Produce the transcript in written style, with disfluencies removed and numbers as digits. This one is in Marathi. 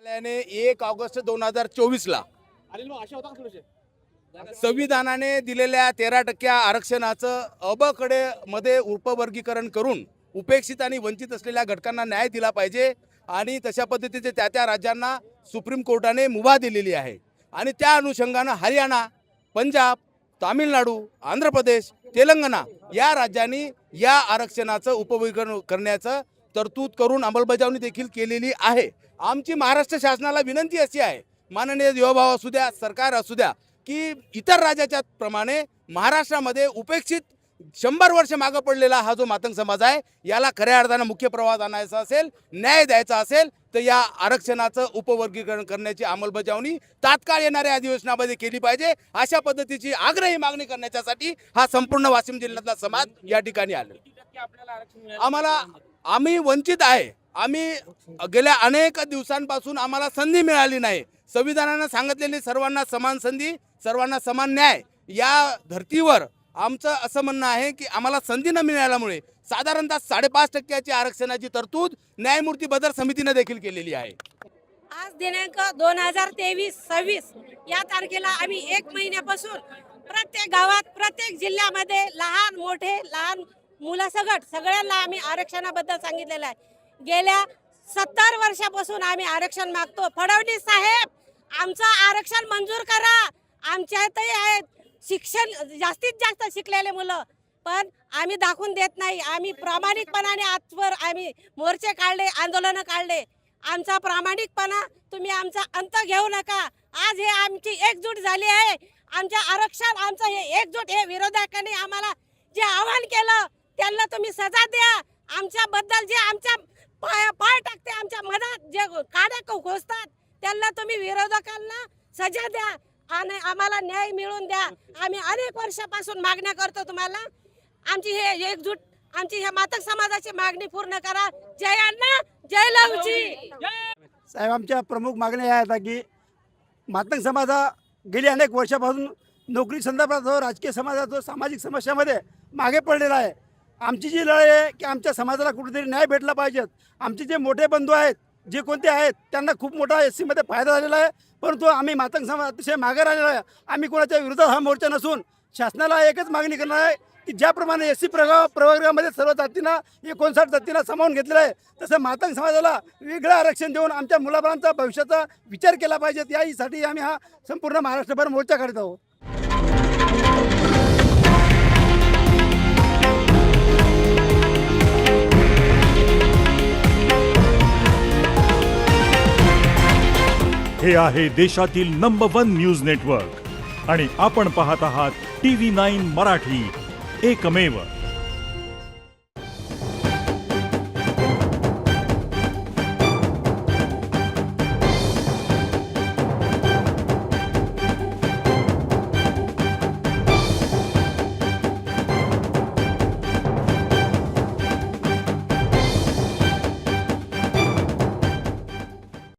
न्यायालयाने 1 ऑगस्ट 2024 ला संविधानाने दिलेल्या 13% आरक्षणाचं अबकडे मध्ये उपवर्गीकरण करून उपेक्षित आणि वंचित असलेल्या घटकांना न्याय दिला पाहिजे आणि तशा पद्धतीचे त्या राज्यांना सुप्रीम कोर्टाने मुभा दिलेली आहे आणि त्या अनुषंगानं हरियाणा, पंजाब, तामिळनाडू, आंध्र प्रदेश, तेलंगणा या राज्यांनी या आरक्षणाचं उपवर्गीकरण करण्याचं तरतूद करून अंमलबजावणी देखील केलेली आहे। आमची महाराष्ट्र शासनाला विनंती अशी आहे, माननीय युवाभाव असू द्या, सरकार असू द्या, की इतर राज्याच्या प्रमाणे महाराष्ट्रामध्ये उपेक्षित 100 वर्ष मागे पडलेला हा जो मातंग समाज आहे याला खऱ्या अर्थानं मुख्य प्रवाहात आणायचा असेल, न्याय द्यायचा असेल तर या आरक्षणाचं उपवर्गीकरण करण्याची अंमलबजावणी तात्काळ येणाऱ्या अधिवेशनामध्ये केली पाहिजे। अशा पद्धतीची आग्रही मागणी करण्यासाठी हा संपूर्ण वाशिम जिल्ह्यातला समाज या ठिकाणी आलेला। आम्ही वंचित आहे। आम्ही गेल्या अनेक दिवसांपासून आम्हाला संधी मिळाली नाही। संविधानाने सांगितलेली सर्वांना समान संधी, सर्वांना समान न्याय या धर्तीवर आमचं असं म्हणणं आहे की आम्हाला संधी न मिळाल्यामुळे साधारणतः 5.5% आरक्षणाची तरतूद न्यायमूर्ती बदर समितीने देखील केलेली आहे। आज दिनांक 2023-26 या तारखेला आम्ही 1 महिन्यापासून प्रत्येक गावात, प्रत्येक जिल्ह्यामध्ये लहान मोठे, लहान मुलासकट सगळ्यांना आम्ही आरक्षणाबद्दल सांगितलेलं आहे। गेल्या 70 वर्षापासून आम्ही आरक्षण मागतो। फडणवीस साहेब, आमचं आरक्षण मंजूर करा। आमच्यातही आहेत शिक्षण जास्तीत जास्त शिकलेले मुलं, पण आम्ही दाखवून देत नाही। आम्ही प्रामाणिकपणाने आजवर आम्ही मोर्चे काढले, आंदोलन काढले। आमचा प्रामाणिकपणा तुम्ही आमचा अंत घेऊ नका। आज हे आमची एकजूट झाली आहे। आमच्या आरक्षण, आमचं हे एकजूट, हे विरोधकांनी आम्हाला जे आव्हान केलं त्यांना तुम्ही सजा द्या। आमच्याबद्दल जे आमच्या पाय टाकते, आमच्या मनात जे काड्या घोषतात त्यांना तुम्ही विरोधकांना सजा द्या आणि आम्हाला न्याय मिळवून द्या। आम्ही अनेक वर्षापासून मागण्या करतो तुम्हाला। आमची हे एकजूट, आमची ह्या मातंग समाजाची मागणी पूर्ण करा। जय अण्णा, जय लवची। साहेब, आमच्या प्रमुख मागण्या आहेत की मातंग समाज गेली अनेक वर्षापासून नोकरी संदर्भात राजकीय समाजात सामाजिक समस्यामध्ये मागे पडलेला आहे। आमची जी लढाई आहे की आमच्या समाजाला कुठेतरी न्याय भेटला पाहिजे। आमचे जे मोठे बंधू आहेत, जे कोणते आहेत, त्यांना खूप मोठा SC मध्ये फायदा झालेला आहे, परंतु आम्ही मातंग समाज अतिशय मागे राहिलेला आहे। आम्ही कोणाच्या विरोधात हा मोर्चा नसून शासनाला एकच मागणी करणार आहे की ज्याप्रमाणे SC प्रवर्गामध्ये सर्व जातींना 59 जातींना सामावून घेतलेलं आहे, तसं मातंग समाजाला वेगळं आरक्षण देऊन आमच्या मुलाबाळांचा भविष्याचा विचार केला पाहिजे। यासाठी आम्ही हा संपूर्ण महाराष्ट्रभर मोर्चा काढत आहोत। हे आहे देशातील नंबर 1 न्यूज नेटवर्क आणि आपण पाहत आहात TV9 मराठी, एकमेव।